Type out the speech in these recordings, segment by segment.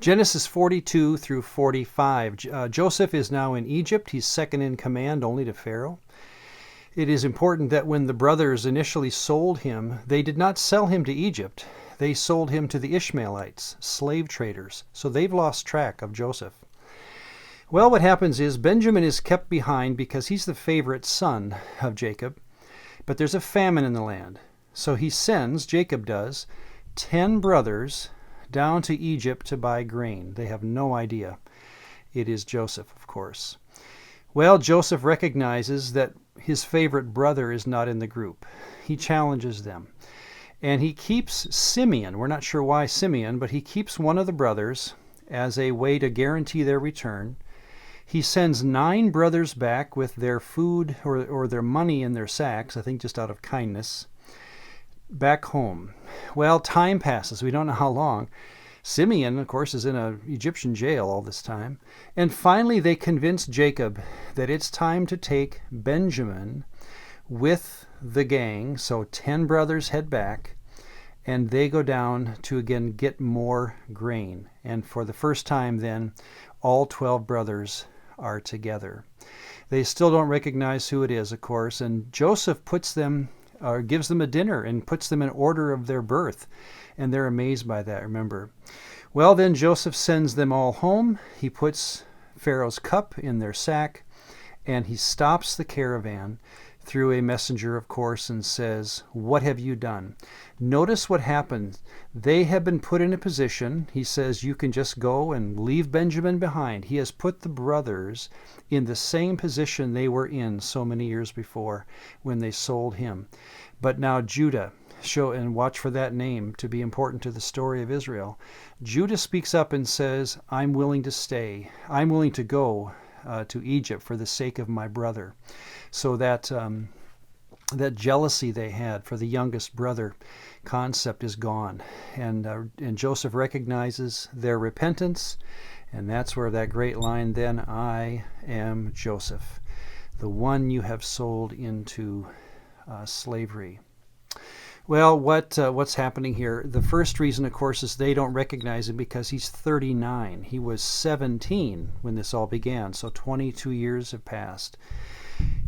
Genesis 42 through 45. Joseph is now in Egypt. He's second in command only to Pharaoh. It is important that when the brothers initially sold him, they did not sell him to Egypt. They sold him to the Ishmaelites, slave traders. So they've lost track of Joseph. Well, what happens is Benjamin is kept behind because he's the favorite son of Jacob. But there's a famine in the land. So he sends, Jacob does, 10 brothers down to Egypt to buy grain. They have no idea. It is Joseph, of course. Well, Joseph recognizes that his favorite brother is not in the group. He challenges them. And he keeps Simeon. We're not sure why Simeon, but he keeps one of the brothers as a way to guarantee their return. He sends 9 brothers back with their food or their money in their sacks, I think just out of kindness, back home. Well, time passes. We don't know how long. Simeon, of course, is in an Egyptian jail all this time. And finally, they convince Jacob that it's time to take Benjamin with the gang. So 10 brothers head back, and they go down to again get more grain. And for the first time then, all 12 brothers are together. They still don't recognize who it is, of course, and Joseph puts them or gives them a dinner and puts them in order of their birth. And they're amazed by that, remember. Well, then Joseph sends them all home. He puts Pharaoh's cup in their sack, and he stops the caravan through a messenger, of course, and says, "What have you done?" Notice what happened. They have been put in a position. He says, you can just go and leave Benjamin behind. He has put the brothers in the same position they were in so many years before when they sold him. But now Judah, and watch for that name to be important to the story of Israel. Judah speaks up and says, I'm willing to stay. I'm willing to go to Egypt for the sake of my brother. So that jealousy they had for the youngest brother concept is gone. And Joseph recognizes their repentance, and that's where that great line, "Then I am Joseph, the one you have sold into slavery." Well, what's happening here? The first reason, of course, is they don't recognize him because he's 39. He was 17 when this all began, so 22 years have passed.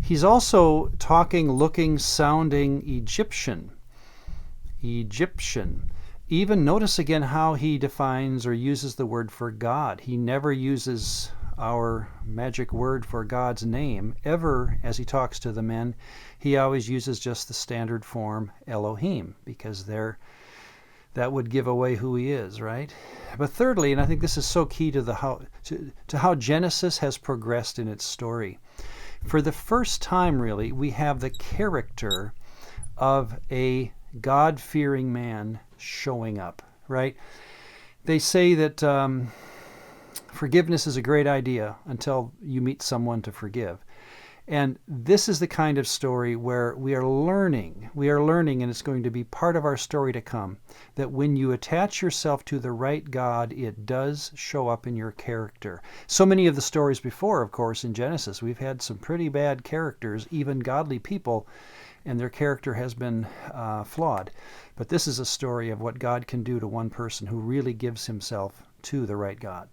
He's also talking, looking, sounding Egyptian. Even notice again how he defines or uses the word for God. He never uses our magic word for God's name ever as he talks to the men. He always uses just the standard form Elohim, because that would give away who he is, right? But thirdly, and I think this is so key to how Genesis has progressed in its story. For the first time, really, we have the character of a God-fearing man showing up, right? They say that forgiveness is a great idea until you meet someone to forgive. And this is the kind of story where we are learning, and it's going to be part of our story to come, that when you attach yourself to the right God, it does show up in your character. So many of the stories before, of course, in Genesis, we've had some pretty bad characters, even godly people, and their character has been flawed. But this is a story of what God can do to one person who really gives himself to the right God.